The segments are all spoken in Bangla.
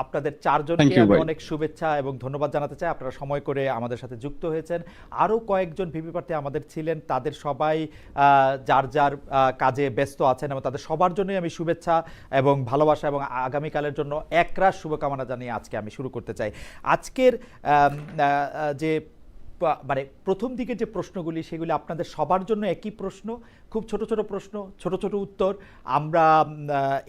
আপনাদের চারজনকে আমি অনেক শুভেচ্ছা এবং ধন্যবাদ জানাতে চাই, আপনারা সময় করে আমাদের সাথে যুক্ত হয়েছেন। আরও কয়েকজন ভিপি প্রার্থী আমাদের ছিলেন, তাদের সবাই যার যার কাজে ব্যস্ত আছেন এবং তাদের সবার জন্যই আমি শুভেচ্ছা এবং ভালোবাসা এবং আগামীকালের জন্য একরাশ শুভকামনা জানিয়ে আজকে আমি শুরু করতে চাই। আজকের যে মানে প্রথম দিকে যে প্রশ্নগুলি সেগুলি আপনাদের সবার জন্য একই প্রশ্ন, খুব ছোট ছোট প্রশ্ন, ছোট ছোট উত্তর। আমরা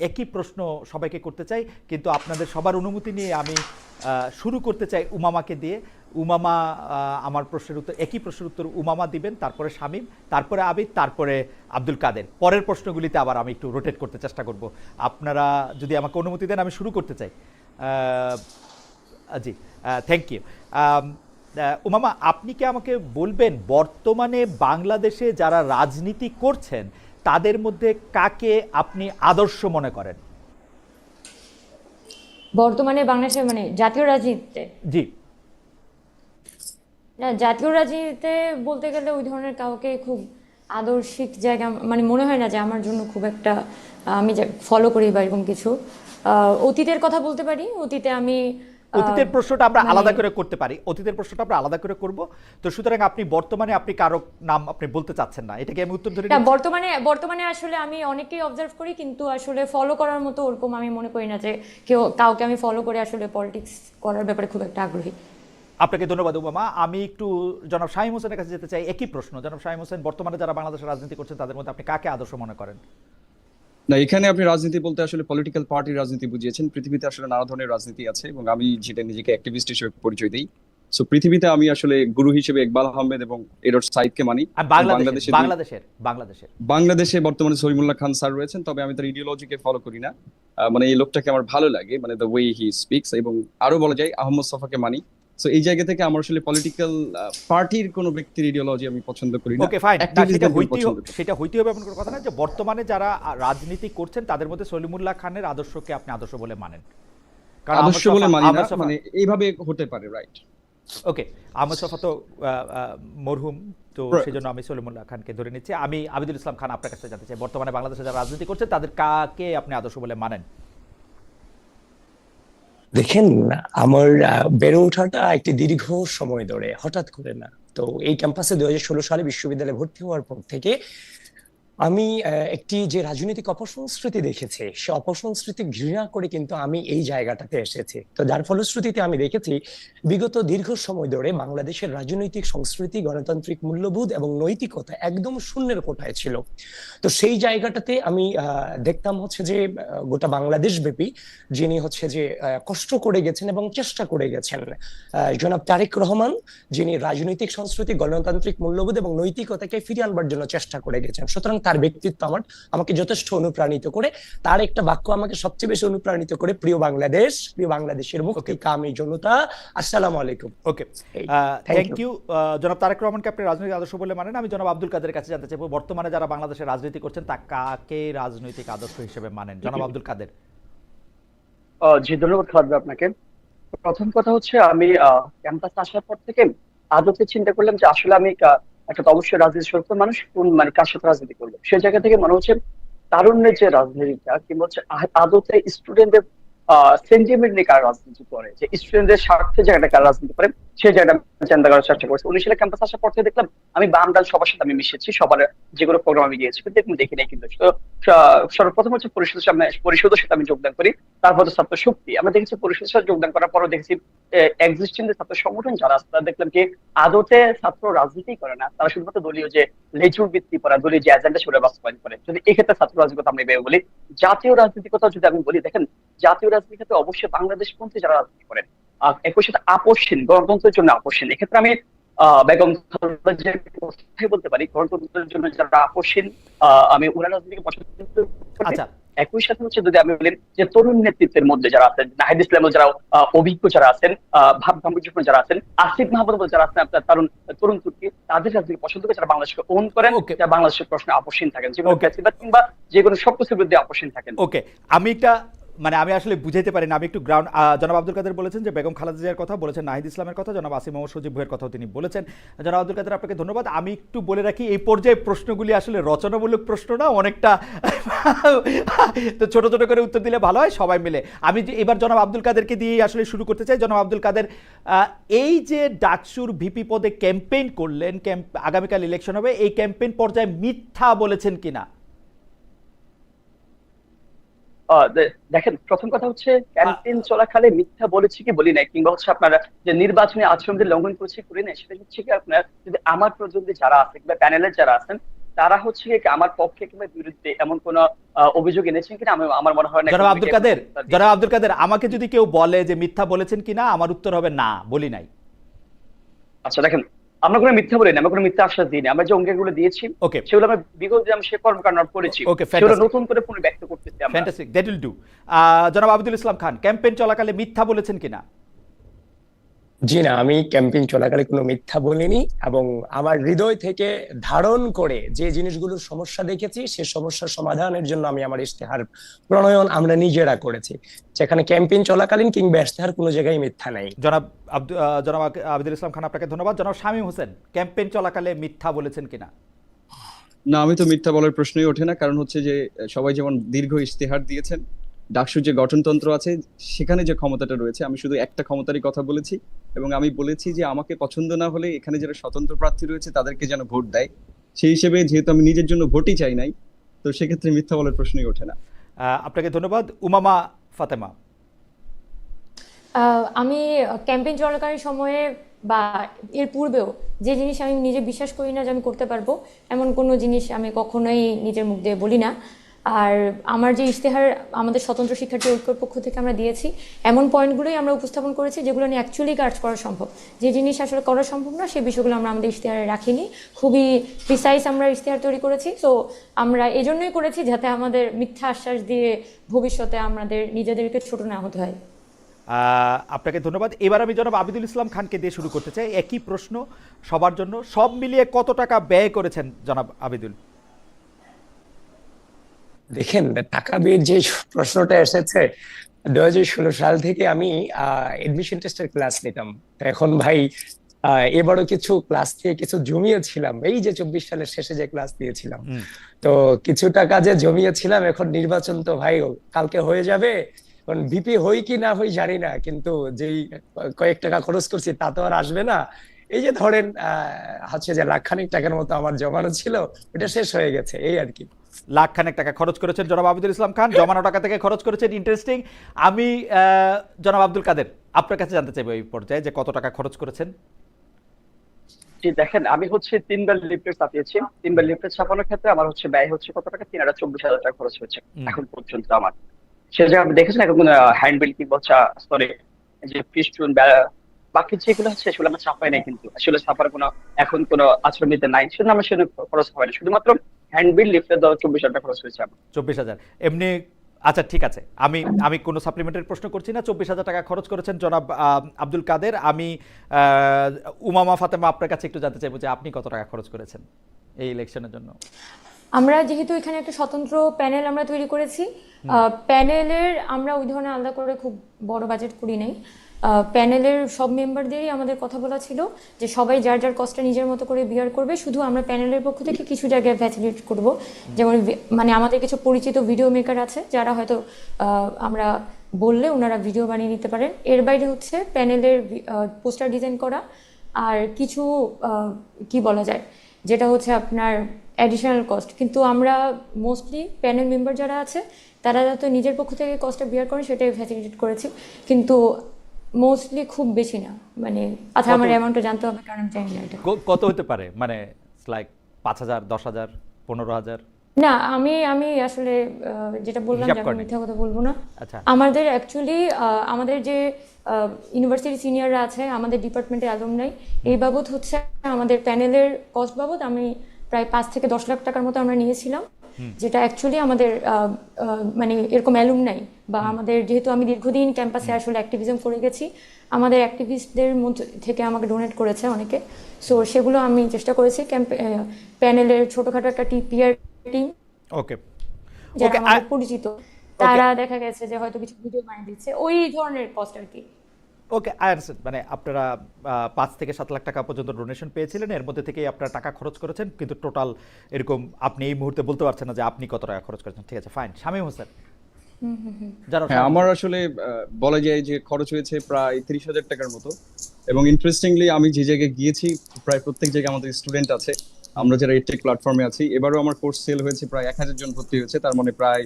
একই প্রশ্ন সবাইকে করতে চাই, কিন্তু আপনাদের সবার অনুমতি নিয়ে আমি শুরু করতে চাই উমামাকে দিয়ে। উমামা আমার প্রশ্নের উত্তর, একই প্রশ্নের উত্তর উমামা দিবেন, তারপরে শামীম, তারপরে আবিদ, তারপরে আব্দুল কাদের। পরের প্রশ্নগুলিতে আবার আমি একটু রোটেট করতে চেষ্টা করব। আপনারা যদি আমাকে অনুমতি দেন আমি শুরু করতে চাই। জি, থ্যাংক ইউ। উমামা, আপনি কি আমাকে বলবেন বর্তমানে বাংলাদেশে যারা রাজনীতি করছেন তাদের মধ্যে কাকে আপনি আদর্শ মনে করেন? বর্তমানে বাংলাদেশে মানে জাতীয় রাজনীতিতে? জি না, জাতীয় রাজনীতিতে বলতে গেলে ওই ধরনের কাউকে খুব আদর্শিক জায়গা মানে মনে হয় না যে আমার জন্য খুব একটা আমি ফলো করি বা এরকম কিছু। অতীতের কথা বলতে পারি। অতীতে আমি অতীতের প্রশ্নটা আমরা আলাদা করে করতে পারি, অতীতের প্রশ্নটা আমরা আলাদা করে করব। তো সুতরাং আপনি বর্তমানে আপনি কারো নাম আপনি বলতে চাচ্ছেন না, এটাকে আমি উত্তর ধরে না, নিচ্ছি। বর্তমানে আসলে আমি অনেকেই অবজার্ভ করি, কিন্তু আসলে ফলো করার মতো ওরকম আমি মনে করি না যে কাউকে আমি ফলো করে আসলে পলিটিক্স করার ব্যাপারে খুব একটা আগ্রহী। আপনাকে ধন্যবাদ উমামা। আমি একটু জনাব শামীম হোসেনের কাছে যেতে চাই। একই প্রশ্ন, জনাব শামীম হোসেন, বর্তমানে যারা বাংলাদেশের রাজনীতি করছেন তাদের মধ্যে আপনি কাকে আদর্শ মনে করেন? না, এখানে আপনি রাজনীতি বলতে আসলে পলিটিক্যাল পার্টির রাজনীতি বুঝিয়েছেন। পৃথিবীতে আসলে নানা ধরনের রাজনীতি আছে এবং আমি যেটা নিজেকে অ্যাক্টিভিস্ট হিসেবে পরিচয় দিই। সো পৃথিবীতে আমি আসলে গুরু হিসেবে ইকবাল আহমেদ এবং এডওয়ার্ড সাইদকে মানি। বাংলাদেশের বাংলাদেশের বাংলাদেশের বাংলাদেশে বর্তমানে সলিমুল্লাহ খান স্যার রয়েছেন, তবে আমি তার ইডিওলজিকে ফলো করি না। মানে এই লোকটাকে আমার ভালো লাগে, মানে দ্য ওয়ে হি স্পিক্স। এবং আরো বলা যায় আহমদ সফাকে মানি। সো এই জায়গা থেকে আমার আসলে পলিটিক্যাল পার্টির কোনো ব্যক্তির ইডিওলজি আমি পছন্দ করি না। ওকে ফাইন, সেটা হইতে হবে এমন কোনো কথা না যে বর্তমানে যারা রাজনীতি করছেন তাদের মধ্যে সলিমুল্লাহ খানের আদর্শকে আপনি আদর্শ বলে মানেন? কারণ আদর্শ বলে মানি না, মানে এইভাবে হতে পারে, রাইট? ওকে, আহমদ সফা তো মরহুম, তো সেজন্য আমি সলিমুল্লাহ খানকে ধরে নিচ্ছি। আমি আবিদুল ইসলাম খান আপনার কাছে জানতে চাই, বর্তমানে বাংলাদেশে যারা রাজনীতি করছেন তাদের কাকে আপনি আদর্শ বলে মানেন? দেখেন, আমার বেড়ে ওঠাটা একটি দীর্ঘ সময় ধরে, হঠাৎ করে না। তো এই ক্যাম্পাসে 2016 সালে বিশ্ববিদ্যালয়ে ভর্তি হওয়ার পর থেকে আমি একটি যে রাজনৈতিক অপসংস্কৃতি দেখেছি, সে অপসংস্কৃতি ঘৃণা করে কিন্তু আমি এই জায়গাটাতে এসেছি। তো যার ফলশ্রুতিতে আমি দেখেছি বিগত দীর্ঘ সময় ধরে বাংলাদেশের রাজনৈতিক সংস্কৃতি, গণতান্ত্রিক মূল্যবোধ এবং নৈতিকতা একদম শূন্যের কোঠায় ছিল। তো সেই জায়গাটাতে আমি দেখতাম হচ্ছে যে গোটা বাংলাদেশ ব্যাপী যিনি হচ্ছে যে কষ্ট করে গেছেন এবং চেষ্টা করে গেছেন, জনাব তারেক রহমান, যিনি রাজনৈতিক সংস্কৃতি, গণতান্ত্রিক মূল্যবোধ এবং নৈতিকতাকে ফিরিয়ে আনবার জন্য চেষ্টা করে গেছেন। সুতরাং তার ব্যক্তিত্ব আমাকে যথেষ্ট অনুপ্রাণিত করে। তার একটা বাক্য আমাকে সবচেয়ে বেশি অনুপ্রাণিত করে, প্রিয় বাংলাদেশ, প্রিয় বাংলাদেশের মুক্তিকামী জনতা, আসসালামু আলাইকুম। ওকে, থ্যাংক ইউ। জনাব তারেক রহমানকে আপনি রাজনৈতিক আদর্শ বলে মানেন। আমি জনাব আব্দুল কাদের কাছে জানতে চাইবো বর্তমানে যারা বাংলাদেশে রাজনীতি করছেন তা কাকে রাজনৈতিক আদর্শ হিসেবে মানেন? জনাব আব্দুল কাদের। জি, ধন্যবাদ খালেদ ভাই আপনাকে। প্রথম কথা হচ্ছে আমি ক্যাম্পাসে আসার পর থেকে আদতে চিন্তা করলাম যে আসলে আমি একটা তো অবশ্যই রাজনীতি শুরু করে মানুষ কোন মানে কার সাথে রাজনীতি করবে, সেই জায়গা থেকে মনে হচ্ছে তারুণ্যের যে রাজনীতিটা কিংবা হচ্ছে আদতে স্টুডেন্টদের সেন্টিমেন্ট নিয়ে কারা রাজনীতি করে, যে স্টুডেন্টদের স্বার্থে জায়গাটা কারা রাজনীতি করে, সেই জায়গাটা চিন্তা করার চেষ্টা করছি। 19 সালে ক্যাম্পাস আসার পর থেকে দেখলাম আমি বাম ডাল সবার সাথে আমি মিশেছি, সবার যেগুলো প্রোগ্রাম আমি গিয়েছি, কিন্তু এরকম দেখি নাই। কিন্তু তো সর্বপ্রথম হচ্ছে পরিষদের সাথে আমি যোগদান করি, তারপর ছাত্র শক্তি। আমরা দেখেছি পরিষদের সাথে যোগদান করার পরও দেখেছি এক্সিস্টিং যে ছাত্র সংগঠন যারা আছে তারা দেখলাম কি আদতে ছাত্র রাজনীতি করে না, তারা শুধুমাত্র দলীয় যে লেজুর ভিত্তি করা, দলীয় যে এজেন্ডা সেগুলো বাস্তবায়ন করে। যদি এক্ষেত্রে ছাত্র রাজনীতি কথা আমি ভেবে বলি, জাতীয় রাজনীতির কথা যদি আমি বলি, দেখেন জাতীয় রাজনীতির ক্ষেত্রে অবশ্যই বাংলাদেশপন্থী যারা রাজনীতি করেন, একই সাথে আপোষহীন, গণতন্ত্রের জন্য আপোষহীন। এক্ষেত্রে আমি বেগম খালেদা কথাই বলতে পারি, গণতন্ত্রের জন্য যারা আপোষহীন, আমি ওরা রাজনীতিকে পছন্দ করি। আচ্ছা, একই সাথে হচ্ছে যদি আমি বলি যে তরুণ নেতৃত্বের মধ্যে যারা আছেন, নাহিদ ইসলাম যারা অভিজ্ঞ যারা আছেন, ভাব গাম্ভীর্যপূর্ণ যারা আছেন, আসিফ মাহমুদ যারা আছেন, আপনার তরুণ তুর্কি, তাদের রাজনীতি পছন্দ করে যারা বাংলাদেশকে ওন করেন, যারা বাংলাদেশের প্রশ্নে আপোষহীন থাকেন, যেগুলো কিংবা যে কোনো সবকিছুর বিরুদ্ধে আপোষহীন থাকেন। ওকে, আমি একটা মানে আমি আসলে বুঝাইতে পারি না, আমি একটু গ্রাউন্ড। জনাব আব্দুল কাদের বলেছেন যে বেগম খালেদা জিয়ার কথা বলেছেন, নাহিদ ইসলামের কথা, জনাব আসিম মোহাম্মদ সজীব ভুঁইয়ের কথাও তিনি বলেছেন। জনাব আব্দুল কাদের আপনাকে ধন্যবাদ। আমি একটু বলে রাখি এই পর্যায়ে প্রশ্নগুলি আসলে রচনামূলক প্রশ্ন না, অনেকটা তো ছোট ছোট করে উত্তর দিলে ভালো হয় সবাই মিলে। আমি যে এবার জনাব আব্দুল কাদেরকে দিয়ে আসলে শুরু করতে চাই। জনাব আব্দুল কাদের, এই যে ডাকসুর ভিপি পদে ক্যাম্পেইন করলেন, আগামীকাল ইলেকশন হবে, এই ক্যাম্পেইন পর্যায়ে মিথ্যা বলেছেন কিনা? দেখেন, প্রথম কথা হচ্ছে ক্যাম্পেইন চলাকালে মিথ্যা বলেছি কি বলি নাই, কিংবা হচ্ছে আপনারা যে নির্বাচনী আচরণবিধি লঙ্ঘন করেছি করি নাই, সেটা হচ্ছে কি আপনার যদি আমার প্রতিদ্বন্দ্বী যারা আছে কিংবা প্যানেলের যারা আছেন তারা হচ্ছে কি আমার পক্ষে কিংবা বিরুদ্ধে এমন কোন অভিযোগ এনেছেন কিনা আমার মনে হয় না। জনাব আব্দুল কাদের, আমাকে যদি কেউ বলে যে মিথ্যা বলেছেন কিনা, আমার উত্তর হবে না, বলি নাই। আচ্ছা দেখেন, আমরা কোনো মিথ্যা বলি না, আমরা কোনো মিথ্যা আশ্বাস দিই না। আমরা যে অঙ্গীকারগুলো দিয়েছি সেগুলো আমরা বিগত দিনে সে কর্মকাণ্ড করেছি, সেগুলো নতুন করে পুনঃ ব্যক্ত করতেছি আমরা। Fantastic, that will do. জনাব আব্দুল ইসলাম খান, ক্যাম্পেইন চলাকালে মিথ্যা বলেছেন কিনা? জি না, আমি ক্যাম্পেইন চলাকালে কোনো মিথ্যা বলিনি, এবং আমার হৃদয় থেকে ধারণ করে যে জিনিসগুলোর সমস্যা দেখেছি সে সমস্যার সমাধানের জন্য আমি আমার ইশতেহার প্রণয়ন আমরা নিজেরা করেছি, যেখানে ক্যাম্পেইন চলাকালীন কিংবা ইশতেহার কোনো জায়গায় মিথ্যা নাই। জনাব আব্দুল ইসলাম খান আপনাকে ধন্যবাদ। জনাব শামীম হোসেন, ক্যাম্পেইন চলাকালে মিথ্যা বলেছেন কিনা? না, আমি তো মিথ্যা বলার প্রশ্নই ওঠে না, কারণ হচ্ছে যে সবাই যেমন দীর্ঘ ইশতেহার দিয়েছেন, ডাকসুর যে গঠনতন্ত্র আছে সেখানে যে ক্ষমতাটা রয়েছে, আমি শুধু একটা ক্ষমতারই কথা বলেছি, এবং আমি বলেছি যে আমাকে পছন্দ না হলে এখানে যারা স্বতন্ত্র প্রার্থী রয়েছে তাদেরকে যেন ভোট দেয়। সেই হিসেবে যেহেতু আমি নিজের জন্য ভোটই চাই নাই, তো সেক্ষেত্রে মিথ্যা বলার প্রশ্নই ওঠে না। আপনাকে ধন্যবাদ। উমামা ফাতেমা। আমি ক্যাম্পেইন চলাকালীন সময়ে বা এর পূর্বেও যে জিনিস আমি নিজে বিশ্বাস করি না যে আমি করতে পারবো, এমন কোনো জিনিস আমি কখনোই নিজের মুখ দিয়ে বলি না। আর আমার যে ইশতেহার আমাদের স্বতন্ত্র শিক্ষার্থী ঐক্যর পক্ষ থেকে আমরা দিয়েছি, এমন পয়েন্টগুলোই আমরা উপস্থাপন করেছি যেগুলো নিয়ে অ্যাকচুয়ালি কাজ করা সম্ভব। যে জিনিস আসলে করা সম্ভব না সেই বিষয়গুলো আমরা আমাদের ইশতেহারে রাখিনি, খুবই প্রিসাইজ আমরা ইশতেহার তৈরি করেছি। সো আমরা এজন্যই করেছি যাতে আমাদের মিথ্যা আশ্বাস দিয়ে ভবিষ্যতে আমাদের নিজেদেরকে ছোট না হতে হয়। আপনাকে ধন্যবাদ। এবার আমি জনাব আবিদুল ইসলাম খানকে দিয়ে শুরু করতে চাই। একই প্রশ্ন সবার জন্য, সব মিলিয়ে কত টাকা ব্যয় করেছেন জনাব আবিদুল? দেখেন, টাকা ব্যয়ের যে প্রশ্নটা এসেছে, 2016 সাল থেকে আমি এডমিশন টেস্টের ক্লাস নিতাম। এখন ভাই এবারও কিছু ক্লাস দিয়ে কিছু জমিয়েছিলাম, এই যে 24 সালের শেষে যে ক্লাস দিয়েছিলাম, তো কিছু টাকা যে জমিয়েছিলাম, এখন নির্বাচন তো ভাই কালকে হয়ে যাবে, কারণ ভিপি হই কি না হই জানি না, কিন্তু যেই কয়েক টাকা খরচ করছি তা তো আর আসবে না। এই যে ধরেন হচ্ছে যে লাখখানিক টাকার মতো আমার জমানো ছিল, ওটা শেষ হয়ে গেছে, এই আর কি। লাখখানেক টাকা খরচ করেছেন জনাব আবিদুল ইসলাম খান, জমানো টাকা থেকে খরচ করেছেন। ইন্টারেস্টিং। আমি জনাব আব্দুল কাদের আপনার কাছে জানতে চাইবো এই পর্যায়ে যে কত টাকা খরচ করেছেন? জি দেখেন, আমি হচ্ছে 3বার লিফলেট ছাপিয়েছি। 3বার লিফলেট ছাপানোর ক্ষেত্রে আমার হচ্ছে ব্যয় হচ্ছে কত টাকা, 3,24,000 টাকা খরচ হয়েছে এখন পর্যন্ত আমার। সে জায়গায় আপনি দেখেছেন এখন হ্যান্ডবিল কি বলছে, সরি, যে ফিস্টুন বাকি যেগুলো হচ্ছে সেগুলো আমরা ছাপাই নাই, কিন্তু আসলে ছাপার কোনো এখন কোনো আচরণবিধি নাই, সেজন্য আমরা সেজন্য খরচ হয় না, শুধুমাত্র হ্যান্ডবিল লিফলেট দেওয়া 24,000 টাকা খরচ হয়েছে আমার। 24,000 এমনি? আচ্ছা ঠিক আছে, আমি কোনো সাপ্লিমেন্টারি প্রশ্ন করছি না। 24,000 টাকা খরচ করেছেন জনাব আব্দুল কাদের। আমি উমামা ফাতেমা আপনার কাছে একটু জানতে চাইবো যে আপনি কত টাকা খরচ করেছেন এই ইলেকশনের জন্য? আমরা যেহেতু এখানে একটা স্বতন্ত্র প্যানেল আমরা তৈরি করেছি, প্যানেলের আমরা ওই ধরনের আলাদা করে খুব বড় বাজেট করি নাই। প্যানেলের সব মেম্বারদেরই আমাদের কথা বলা ছিল যে সবাই যার যার কষ্টটা নিজের মতো করে বিয়ার করবে, শুধু আমরা প্যানেলের পক্ষ থেকে কিছু জায়গায় ফ্যাসিলিটেট করব। যেমন মানে আমাদের কিছু পরিচিত ভিডিও মেকার আছে যারা হয়তো আমরা বললে ওনারা ভিডিও বানিয়ে নিতে পারেন। এর বাইরে হচ্ছে প্যানেলের পোস্টার ডিজাইন করা, আর কিছু কি বলা যায় যেটা হচ্ছে আপনার অ্যাডিশনাল কস্ট, কিন্তু আমরা মোস্টলি প্যানেল মেম্বার যারা আছে তারা যাতে নিজের পক্ষ থেকে কস্টটা বিয়ার করেন সেটাই ফ্যাসিলিটেট করেছি, কিন্তু মোস্টলি খুব বেশি না। মানে আচ্ছা, আমার অ্যামাউন্টটা জানতে হবে কারণ আমি জানি না এটা কত হতে পারে, মানে লাইক 5,000, 10,000, 15,000? না, আমি আসলে যেটা বললাম যে আমি মিথ্যা কথা বলবো না। আচ্ছা, আমাদের অ্যাকচুয়ালি আমাদের যে ইউনিভার্সিটি সিনিয়ররা আছে, আমাদের ডিপার্টমেন্টের অ্যালুমনাই, এই বাবদ হচ্ছে আমাদের প্যানেলের কস্ট বাবদ আমি প্রায় 5 থেকে 10 লাখ টাকার মতো আমরা নিয়েছিলাম, যেটা অ্যাকচুয়ালি আমাদের মানে এরকম অ্যালুমনাই বা আমাদের, যেহেতু আমি দীর্ঘদিন ক্যাম্পাসে আসলে অ্যাক্টিভিজম করে গেছি, আমাদের অ্যাক্টিভিস্টদের মধ্যে থেকে আমাকে ডোনেট করেছে অনেকে। সো সেগুলো আমি চেষ্টা করেছি প্যানেলের ছোটখাটো একটা পিআর টিম, ওকে, যারা আমাদের পরিচিত, তারা দেখা গেছে যে হয়তো কিছু ভিডিও বানিয়ে দিচ্ছে, ওই ধরনের কস্ট আর কি। ওকে, আই আন্ডারস্ট্যান্ড। মানে আপনারা 5 থেকে 7 লাখ টাকা পর্যন্ত ডোনেশন পেয়েছিলেন, এর মধ্যে থেকেই আপনারা টাকা খরচ করেছেন, কিন্তু টোটাল এরকম আপনি এই মুহূর্তে বলতে পারছেন না যে আপনি কত টাকা খরচ করেছেন। ঠিক আছে, ফাইন। শামীম হোসেন, যারা হ্যাঁ, আমার আসলে বলা যায় যে খরচ হয়েছে প্রায় 30,000 টাকার মতো। এবং ইন্টারেস্টিংলি আমি যে জায়গায় গিয়েছি প্রায় প্রত্যেক জায়গায় আমাদের স্টুডেন্ট আছে, আমরা যারা এডটেক প্ল্যাটফর্মে আছি। এবারও আমার কোর্স সেল হয়েছে, প্রায় 1000 জন ভর্তি হয়েছে, তার মানে প্রায়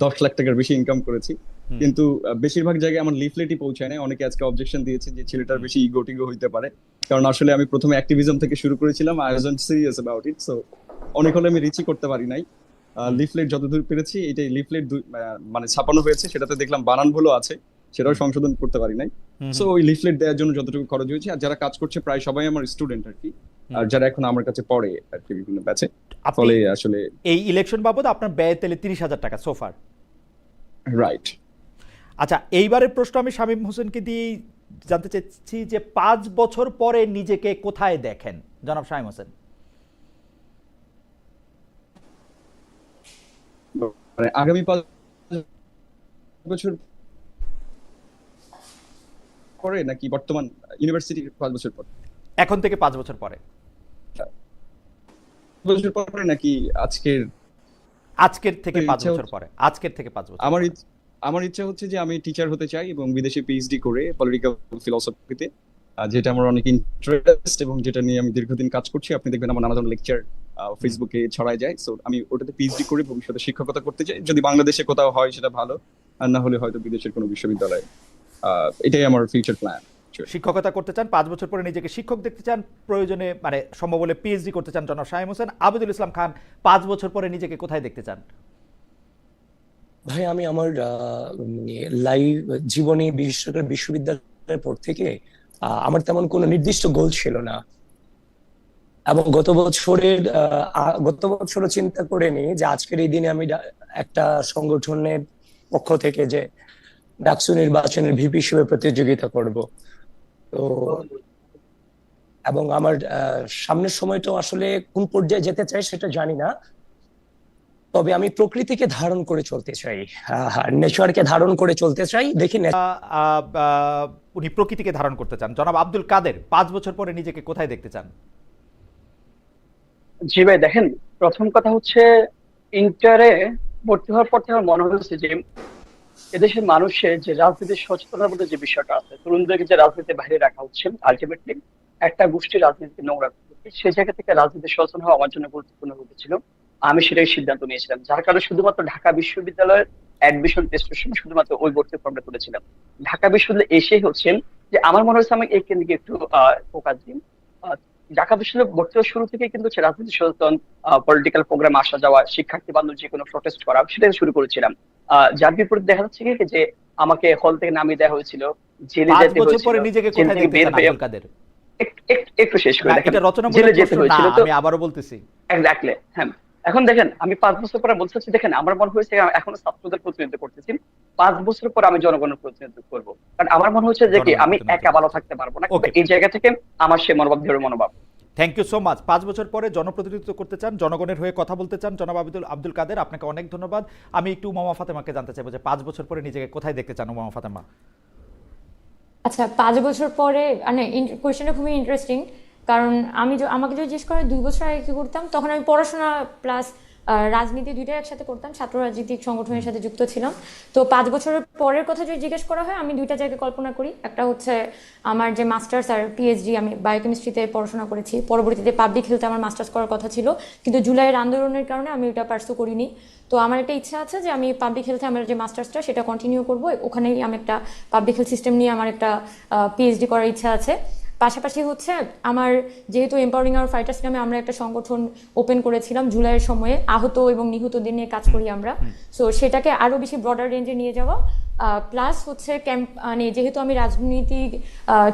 10 লাখ টাকার বেশি ইনকাম করেছি। কিন্তু বেশিরভাগ জায়গায় আমার লিফলেটই পৌঁছায় না। অনেকে আজকে অবজেকশন দিয়েছে যে ছেলেটার বেশি ইগো টিগো হইতে পারে, কারণ আসলে আমি প্রথমে অ্যাক্টিভিজম থেকে শুরু করেছিলাম, I wasn't serious about it. So অনেক হলে আমি রিচই করতে পারি নাই। লিফলেট যতদূর পেরেছি, এটাই লিফলেট মানে ছাপানো হয়েছে, সেটাতে দেখলাম বানান ভুলও আছে, সেটাও সংশোধন করতে পারি নাই। সো ওই লিফলেট দেওয়ার জন্য যতটুকু খরচ হয়েছে। আর যারা কাজ করছে প্রায় সবাই আমার স্টুডেন্ট আর কি, আর যারা এখন আমার কাছে পড়ে আর কি বিভিন্ন ব্যাচে। ফলে আসলে এই ইলেকশন বাবদ আপনার ব্যয় তাহলে 30,000 টাকা সোফার। রাইট। আচ্ছা, এইবারের প্রশ্ন আমি শামীম হোসেনকে দিয়ে জানতে চাচ্ছি যে 5 বছর পরে নিজেকে কোথায় দেখেন, জনাব শামীম হোসেন? মানে আগামী 5 বছর পরে নাকি বর্তমান ইউনিভার্সিটি 5 বছর পর? এখন থেকে 5 বছর পরে। বছর পরে নাকি আজকের থেকে 5 বছর পরে। আজকের থেকে 5 বছর। আমার ইচ্ছা হচ্ছে যে আমি টিচার হতে চাই এবং বিদেশে পিএইচডি করে পলিটিক্যাল ফিলোসফিতে, যেটা আমার অনেক ইন্টারেস্ট এবং যেটা নিয়ে আমি দীর্ঘদিন কাজ করছি। আপনি দেখবেন আমার নানা ধরনের লেকচার ফেসবুকে ছড়ায় যায়। সো আমি ওটাতে পিএইচডি করে ভবিষ্যতে শিক্ষকতা করতে চাই। যদি বাংলাদেশে কোথাও হয় সেটা ভালো, আর না হলে হয়তো বিদেশের কোনো বিশ্ববিদ্যালয়ে। এটাই আমার ফিউচার প্ল্যান। শিক্ষকতা করতে চান, 5 বছর পরে নিজেকে শিক্ষক দেখতে চান, প্রয়োজনে মানে সম্ভব হলে পিএইচডি করতে চান জনাব শামীম হোসেন। আবিদুল ইসলাম খান, 5 বছর পরে নিজেকে কোথায় দেখতে চান? ভাই, আমি আমার লাইফ জীবনে, বিশেষ করে বিশ্ববিদ্যালয়ের পর থেকে আমার তেমন কোনো নির্দিষ্ট গোল ছিল না। এবং গত বছরও চিন্তা করে নি যে আজকের এই দিনে আমি একটা সংগঠনের পক্ষ থেকে যে ডাকসু নির্বাচনের ভিপি হিসেবে প্রতিযোগিতা করব। তো এবং আমার সামনের সময়টা আসলে কোন পর্যায়ে যেতে চাই সেটা জানি না, তবে আমি প্রকৃতিকে ধারণ করে চলতে চাই, নেচারকে ধারণ করে চলতে চাই। দেখি উনি প্রকৃতিকে ধারণ করতে চান। জনাব আব্দুল কাদের, 5 বছর পরে নিজেকে কোথায় দেখতে চান? জি ভাই, দেখেন, প্রথম কথা হচ্ছে ইন্টারে ভর্তি হওয়ার পর থেকে আমার মনে হয়েছে যে এদেশের মানুষের যে রাজনীতির সচেতনার মধ্যে যে বিষয়টা আছে, তরুণদেরকে যে রাজনীতির বাইরে রাখা হচ্ছে, আলটিমেটলি একটা গোষ্ঠীর রাজনীতি নোংরা করছে, সেই জায়গা থেকে রাজনীতি সচেতন হওয়া আমার জন্য গুরুত্বপূর্ণ হয়েছিল। আমি সেটাই সিদ্ধান্ত নিয়েছিলাম, যার কারণে শুধুমাত্র ঢাকা বিশ্ববিদ্যালয়ের অ্যাডমিশন টেস্টের সময় শুধুমাত্র ওই ভর্তি ফর্মটা তুলেছিলাম। ঢাকা বিশ্ববিদ্যালয়ে এসেই হচ্ছে যে আমার মনে হচ্ছে আমি এই কেন্দ্রে একটু ফোকাস দিই। ঢাকা বিশ্ববিদ্যালয়ে ভর্তি হওয়ার শুরু থেকে কিন্তু হচ্ছে রাজনীতি সচেতন, পলিটিক্যাল প্রোগ্রাম আসা যাওয়া, শিক্ষার্থী বান্ধব যে কোনো প্রটেস্ট করা, সেটা শুরু করেছিলাম। যার বিপরীতে দেখা যাচ্ছে কি যে আমাকে হল থেকে নামিয়ে দেওয়া হয়েছিল, জেলে যেতে হয়েছিল। নিজেকে কোথায় দেখতে চান আব্দুল কাদের? একটু শেষ করে দেখেন, এটা রচনামূলক জেলে যেতে প্রশ্ন না, হয়েছিল। তো আমি আবারও বলতেছি, এক্স্যাক্টলি, হ্যাঁ। এখন দেখেন, আমি 5 বছর পরে বলতে চাচ্ছি, দেখেন আমার মনে হয়েছে এখনো ছাত্রদের প্রতিনিধিত্ব করতেছি, 5 বছর পর আমি জনগণের প্রতিনিধিত্ব করবো। কারণ আমার মনে হচ্ছে যে কি আমি একা ভালো থাকতে পারবো না, এই জায়গা থেকে আমার সে মনোভাব, দৃঢ় মনোভাব। Thank you so much. 5 বছর পরে জনপ্রতিনিধিত্ব করতে চান, জনগণের হয়ে কথা বলতে চান জনাব আব্দুল কাদের, আপনাকে অনেক ধন্যবাদ। আমি একটু উমামা ফাতেমাকে জানতে চাইবো যে 5 বছর পরে নিজেকে কোথায় দেখতে চান উমামা ফাতেমা? আচ্ছা, 5 বছর পরে মানে কোয়েশ্চেনটা খুবই ইন্টারেস্টিং, কারণ আমাকে যদি জিজ্ঞেস করে 2 বছর আগে কি করতাম, তখন আমি পড়াশোনা প্লাস রাজনীতি দুইটাই একসাথে করতাম, ছাত্র রাজনৈতিক সংগঠনের সাথে যুক্ত ছিলাম। তো 5 বছরের পরের কথা যদি জিজ্ঞেস করা হয়, আমি দুইটা জায়গায় কল্পনা করি। একটা হচ্ছে আমার যে মাস্টার্স আর পিএইচডি, আমি বায়োকেমিস্ট্রিতে পড়াশোনা করেছি, পরবর্তীতে পাবলিক হেলথে আমার মাস্টার্স করার কথা ছিল, কিন্তু জুলাইয়ের আন্দোলনের কারণে আমি ওটা পার্সু করিনি। তো আমার একটা ইচ্ছা আছে যে আমি পাবলিক হেলথে আমার যে মাস্টার্সটা সেটা কন্টিনিউ করবো, ওখানেই আমি একটা পাবলিক হেলথ সিস্টেম নিয়ে আমার একটা পিএইচডি করার ইচ্ছা আছে। পাশাপাশি হচ্ছে আমার যেহেতু এম্পাওয়ারিং আওয়ার ফাইটার্স নামে আমরা একটা সংগঠন ওপেন করেছিলাম জুলাইয়ের সময়ে, আহত এবং নিহতদের নিয়ে কাজ করি আমরা। সো সেটাকে আরো বেশি ব্রডার রেঞ্জে নিয়ে যাওয়া, প্লাস হচ্ছে মানে যেহেতু আমি রাজনীতি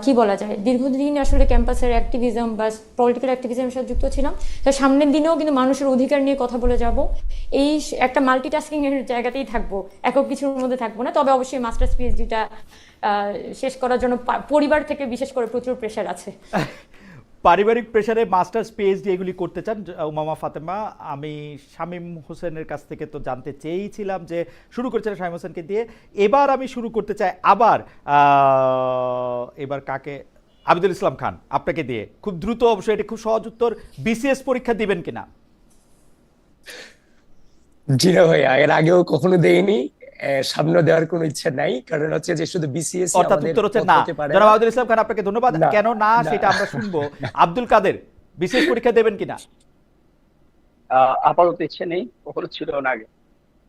কি বলা যায় দীর্ঘদিন আসলে ক্যাম্পাসের অ্যাক্টিভিজম বা পলিটিক্যাল অ্যাক্টিভিজমের সাথে যুক্ত ছিলাম, তো সামনের দিনেও কিন্তু মানুষের অধিকার নিয়ে কথা বলে যাব। এই একটা মাল্টিটাস্কিং এর জায়গাতেই থাকবো, একক কিছুর মধ্যে থাকবো না। তবে অবশ্যই মাস্টার্স পিএইচডিটা শেষ করার জন্য পরিবার থেকে বিশেষ করে প্রচুর প্রেশার আছে। পারিবারিক প্রেসারে মাস্টার্স পিএইচডি এগুলি করতে চান উমামা ফাতেমা। আমি শামীম হোসেনের কাছ থেকে তো জানতে চেয়েছিলাম যে শুরু করেছিলেন শামীম হোসেনকে দিয়ে, এবার আমি শুরু করতে চাই আবার এবার কাকে, আবিদুল ইসলাম খান আপনাকে দিয়ে। খুব দ্রুত, অবশ্যই এটা খুব সহজ উত্তর, বিসিএস পরীক্ষা দিবেন কিনা? জি না ভাইয়া, এর আগেও কখনো দেইনি, সামনে দেওয়ার কোনো ইচ্ছা নাই, কারণ হচ্ছে যে শুধু বিসিএস অর্থাৎ আমাদের উত্তর হচ্ছে পথ না। হতে পারে জনাব না। আবিদুল ইসলাম খান আপনাকে ধন্যবাদ। না, কেন না না। সেটা আমরা শুনবো। আব্দুল কাদের, বিসিএস পরীক্ষা দেবেন কিনা? আপাতত ইচ্ছে নেই, কখনো ছিল না আগে।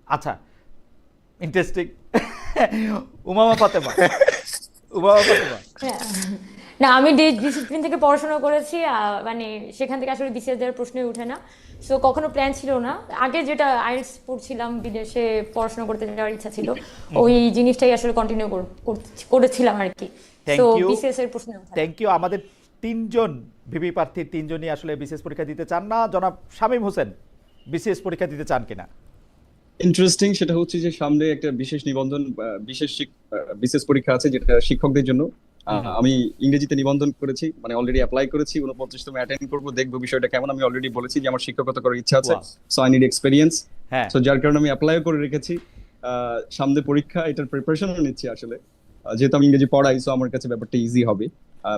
আচ্ছা, ইন্টারেস্টিং। উমামা ফাতেমা, উমামা ফাতেমা। হ্যাঁ। না, আমি ডিসিপ্লিন থেকে পড়াশোনা করেছি, মানে সেখান থেকে আসলে বিসিএস দেওয়ার প্রশ্নই ওঠে না। সো কখনো প্ল্যান ছিল না। আগে যেটা আইএলটিএস পড়ছিলাম, বিদেশে পড়াশোনা করতে যাওয়ার ইচ্ছা ছিল, ওই জিনিসটাই আসলে কন্টিনিউ করেছিলাম আর কি। Thank so you. বিসিএস এর প্রশ্নই ওঠে না। Thank you. আমাদের তিনজন ভিপি প্রার্থীর তিনজনই আসলে বিসিএস পরীক্ষা দিতে চান না। জনাব শামীম হোসেন, বিসিএস পরীক্ষা দিতে চান কিনা? ইন্টারেস্টিং, সেটা হচ্ছে যে সামনে একটা বিশেষ নিবন্ধন বিশেষ পরীক্ষা আছে যেটা শিক্ষকদের জন্য। আমি ইংরেজিতে নিবন্ধন করেছি, মানে অলরেডি অ্যাপ্লাই করেছি, 49তম অ্যাটেন্ড করবো, দেখবো বিষয়টা কেমন। আমি অলরেডি বলেছি যে আমার শিক্ষকতা করার ইচ্ছা আছে, Wow. So I need experience. হ্যাঁ, সো যার কারণে আমি অ্যাপ্লাই করে রেখেছি। সামনে পরীক্ষা, এটার প্রিপারেশনও নিচ্ছি আসলে। যেহেতু আমি ইংরেজি পড়াই, সো আমার কাছে ব্যাপারটা ইজি হবে।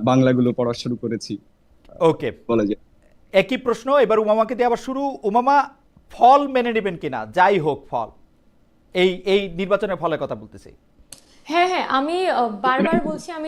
বাংলাগুলো পড়া শুরু করেছি ওকে। বলা যায়। একই প্রশ্ন এবার উমামাকে দিয়ে আবার শুরু। উমামা, ফল মেনে নেবেন কিনা? যাই হোক ফল, এই নির্বাচনের ফলের কথা বলতেছি। হ্যাঁ হ্যাঁ, আমি বারবার বলছি আমি